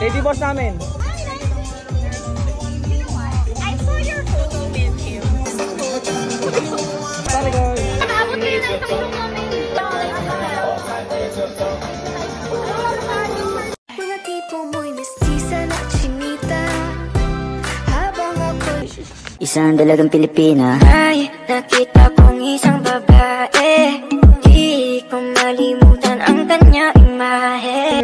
Lady boss namin. I saw your photo with him. Sorry guys. Naabot kayo ng Mga tipo mo'y mestiza na chinita habang ako'y isang dalagang Pilipina. ay nakita kong isang babae. Di ko malimutan ang kanyang imahe.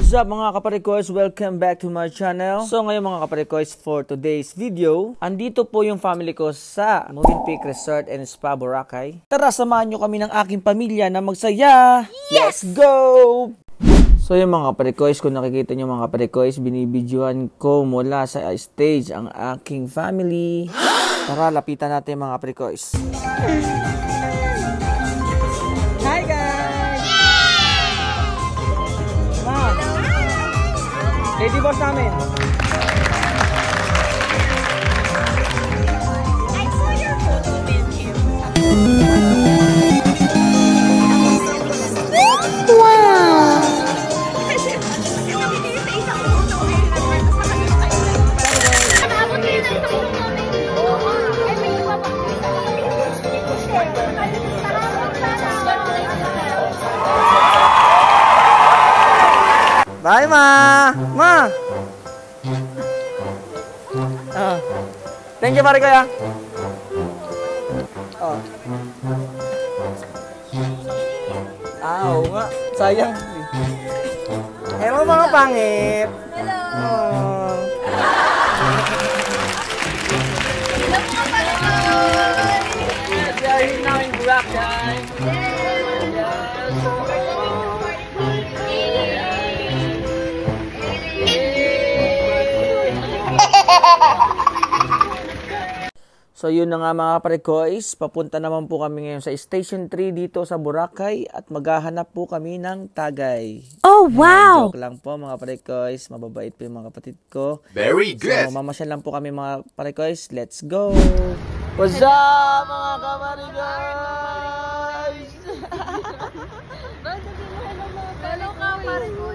What's up mga kaparikoys? Welcome back to my channel. So ngayon mga kaparikoys, for today's video, andito po yung family ko sa Movenpick Resort and Spa, Boracay. Tara, samahan nyo kami ng aking pamilya na magsaya. Yes! Let's go! So yung mga kaparikoys, kung nakikita nyo mga kaparikoys, binibidyoan ko mula sa stage ang aking family. Tara, lapitan natin mga kaparikoys. Hi guys! Ma! Lady boss namin. I saw your photo with him. Wow! Naabot kayo ng photo Bye, Ma! Ma! Thank you, pare kuya. Oh. Oo nga. Sayang. Hello, mga pangit. Hello! Oh. Dahil namin bulak, guys. So yun na nga mga kaparikoys, papunta naman po kami ngayon sa Station 3 dito sa Boracay at maghahanap po kami ng tagay. Oh, wow! Joke lang po mga kaparikoys, mababait po yung mga kapatid ko. Very good! So mamasyal lang po kami mga kaparikoys, let's go! What's up mga kaparikoys? Hello ka, pare ko.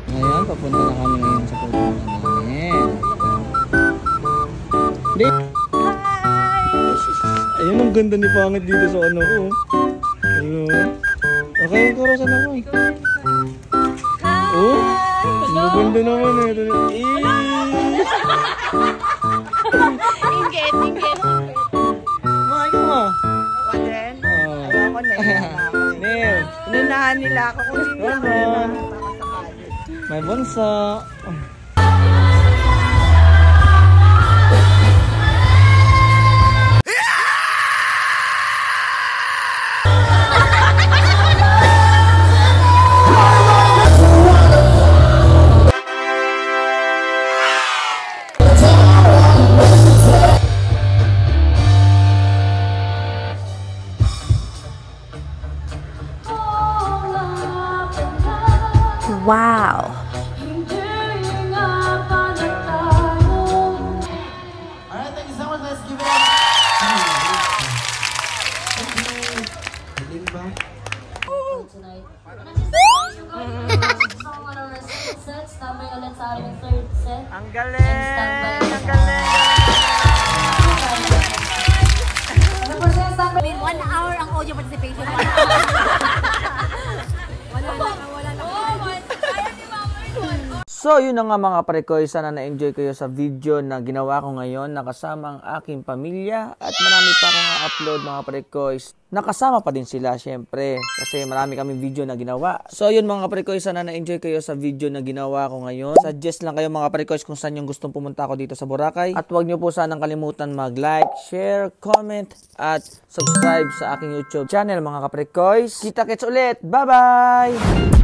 Ngayon, papunta na kami ngayon sa pupunta namin. Ayun, ang ganda ni Pangit dito sa ano ko. Hello. Okay, karosan ako eh. Oh, ang ganda naman eh. Inggit. Mahal ka ma. Ako din. Oh. Ako na Neil. Inunahan nila ako kung hindi ako Welcome. nakasakali. May bunso. Wow! Alright, thank you so much. Let's give it up. Ang galing! Ang galing! Within 1 hour ang audio participation. 1 hour. Wala na. So, yun na nga mga parekoy. Sana na-enjoy kayo sa video na ginawa ko ngayon. Nakasama ang aking pamilya. At marami pa akong upload mga parekoy. Nakasama pa din sila syempre. Kasi marami kaming video na ginawa. So, yun mga parekoy. Sana na-enjoy kayo sa video na ginawa ko ngayon. Suggest lang kayo mga parekoy kung saan yung gustong pumunta ako dito sa Boracay. At huwag nyo po sanang kalimutan mag-like, share, comment, at subscribe sa aking YouTube channel mga kaparekoy. Kita-kits ulit. Bye-bye!